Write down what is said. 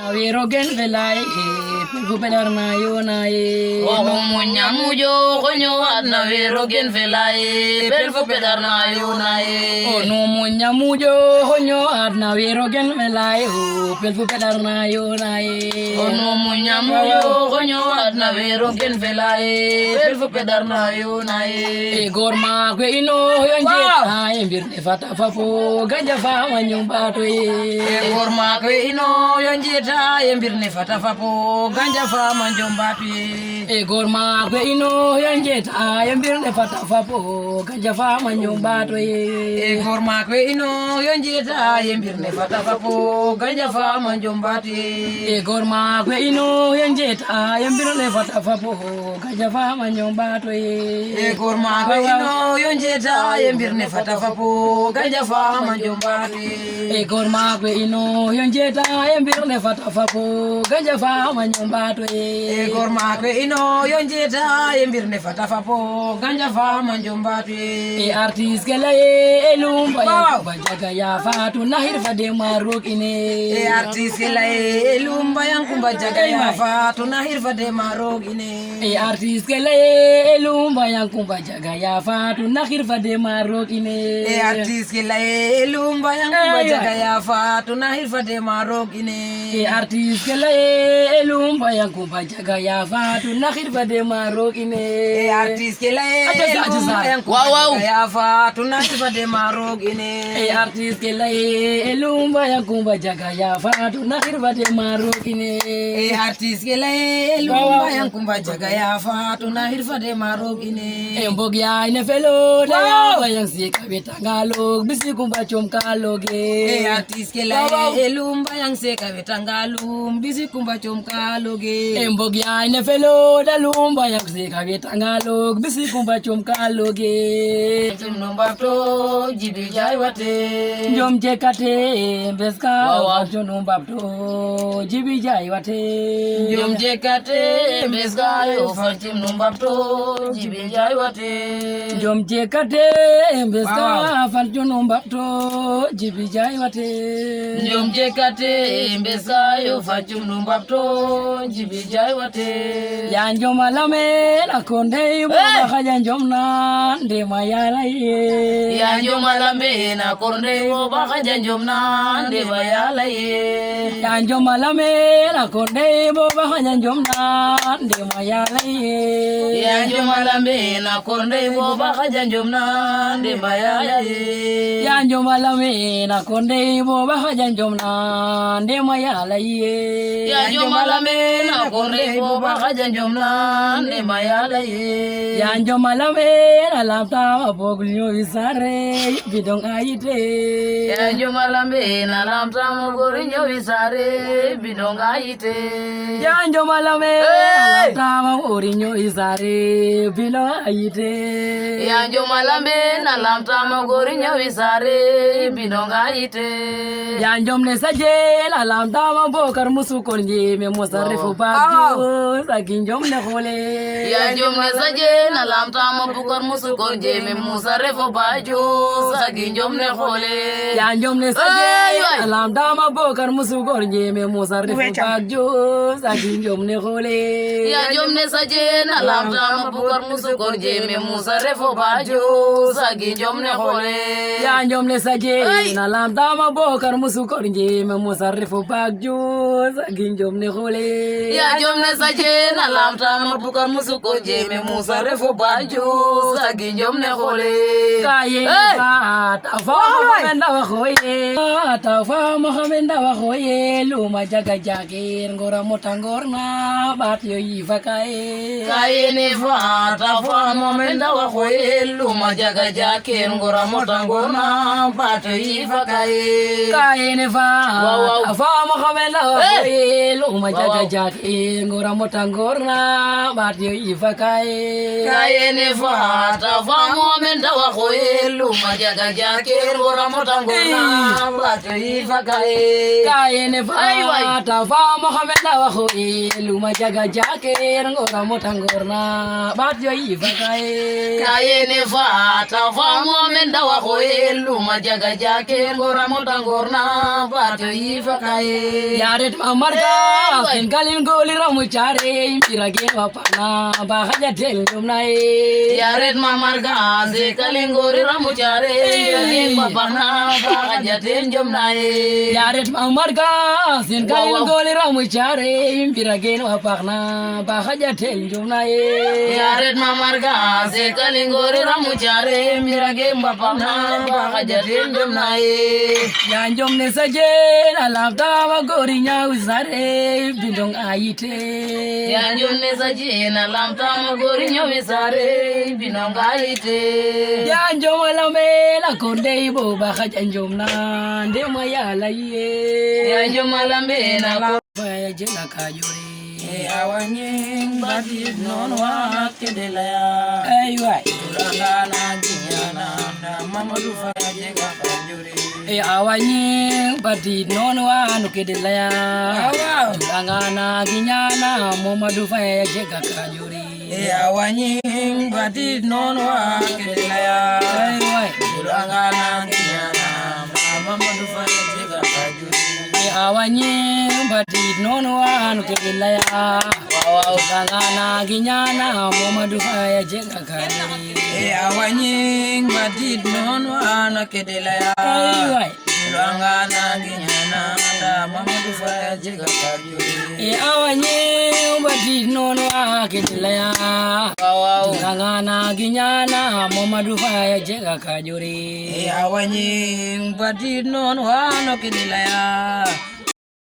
Wirogen velai pelar na yona e o munya mujo konyo adna wirogen velai pelar na yona e o no munya mujo honyo adna wirogen velai pelar na yona e o no munya mujo konyo adna wirogen velai pelar na yona e gorma ko ino yonje ay birne fata fafo ganja fa manyumba to e gorma ko ino yonje ta yembirne fata fapo ganja fa manjomba pi gorma ko ino yonje ta yembirne fata fapo ganja fa manyumba to e gorma ko ino yonje ta yembirne fata fapo ganja fa manjomba pi gorma ko ino yonje ta yembirne fata fapo ganja fa manyumba to e gorma ko ino yonje ta yembirne fata fapo ganja fa manjomba pi gorma ko ino yonje ta yembirne fata fapo ganja fa manyumba to e gorma ko ino yonje ta yembirne fata fapo ganja fa manjomba pi artist kala e lumba ya bajaga ya fatu nahir fade marok ine artist kala e lumba yang kumba jaga ya fatu nahir fade marok ine artist kala e lumba yang kumba jaga ya fatu nahir fade marok ine artist kala e lumba yang kumba jaga ya fatu nahir fade marok ine artist kala e lumba yang kumba jaga ya fatu nahir fade marok ine artist kala e lumba yang kumba jaga ya fatu nahir fade marok ine artist kala e lumba yang kumba jaga ya fatu nahir fade marok ine artist kala e lumba yang kumba jaga ya fatu nahir fade marok ine mbogi ay ne felo da ya yang si kabeta ngalo bisi kumba chom kaloge artist kala e lumba yang se kabeta ngalo bisi kumba chom kaloge mbogi ay ne felo da lumba yang si kabeta ngalo bisi kumba chom kaloge numba to jibi jai wate jom jekate beska numba to jibi jai wate jom jekate beska yo fatim numba to jibi jai wate jom jekate beska fatim numba to jibi jai wate jom jekate beska yo fatim numba to jibi jai wate yan jom alame la konde bo khajan jom na de mayala ye yan jom alame na konde bo khajan jom na de mayala ye yan jom alame la konde bo khajan jom na de mayala ye yan jom alame na konde bo khajan jom na de mayala ye yan jom alame na konde bo khajan jom na de mayala ye yan jom alame na konde bo khajan jom na de mayala ye yan jom alame na lamta bogulyo visare bidong ayite yan jom alame na lamta bogulyo visare bidong ayite yan jom alame na lamta bogulyo visare bidong ayite yan jom alame na lamta bogulyo visare bidong ayite yan jom ne saje la lamta bokar musu konje me mosarrefu bagjo sakin jom ne khole yan jom ne saje na lamta bokar musu konje me mosarrefu bagjo sakin jom ne khole yan jom ne saje la lamta bokar musu konje me mosarrefu bagjo sakin jom ne khole yan jom ne saje na lamta bokar musu konje me mosarrefu bagjo sakin jom ne khole yan jom ne saje na lamta bokar musu konje me mosarrefu bagjo sakin jom ne khole yan jom ne saje na lamta bokar musu konje me mosarrefu bagjo sakin jom ne khole kaye tafa mohamenda wa khoye tafa mohamenda wa khoye luma jaga jagir ngora motangorna bat yo yifa kaye ne fa tafa mohamenda wa khoye luma jaga jagir ngora motangorna bat yo yifa kaye ne fa tafa mohamenda wa khoye luma jaga jagir ngora motangorna bat yo yifa kaye ne fa tafa mohamenda wa khoye luma jaga jagir ngora motangorna bat yo yifa kaye ne fa tafa mohamenda wa khoye luma jaga jagir ngora motangorna bat yo yifa kaye ne fa tafa mohamenda wa khoye luma jaga jagir ngora motangorna bat yo yifa yaret mamarga galin goli ramu chare pirage wapana bahaja tel jumnae yaret mamarga galin goli ramu chare pirage wapana bahaja tel jumnae yaret mamarga galin goli ramu chare pirage wapana bahaja tel jumnae yaret mamarga galin goli ramu chare pirage wapana bahaja tel jumnae yanjom ne saje alafta wa gorinya usare bindong aite yanjom ne saje alafta wa gorinya usare bindong aite yanjom alame la konde bo ba khajanjom na de mayala ye yanjom alame na ko ya jela kajuri awanyin badid non wa kedelaya aywa ulangana ginyana na mamadu faje ga kajuri awanyi badid non wa nukedelaya ulangana ginyana mamadu faje ga kajuri awanyin badid non wa kedelaya aywa ulangana ginyana na mamadu faje ga kajuri awanyi badid non wa nukedelaya ulangana ginyana mamadu faje ga kajuri awanyin badid non wa kedelaya ulangana ginyana na mamadu faje ga kajuri awanyi badid non wa kedelaya ulangana ginyana mamadu faje ga kajuri awanyin badid non wa kedelaya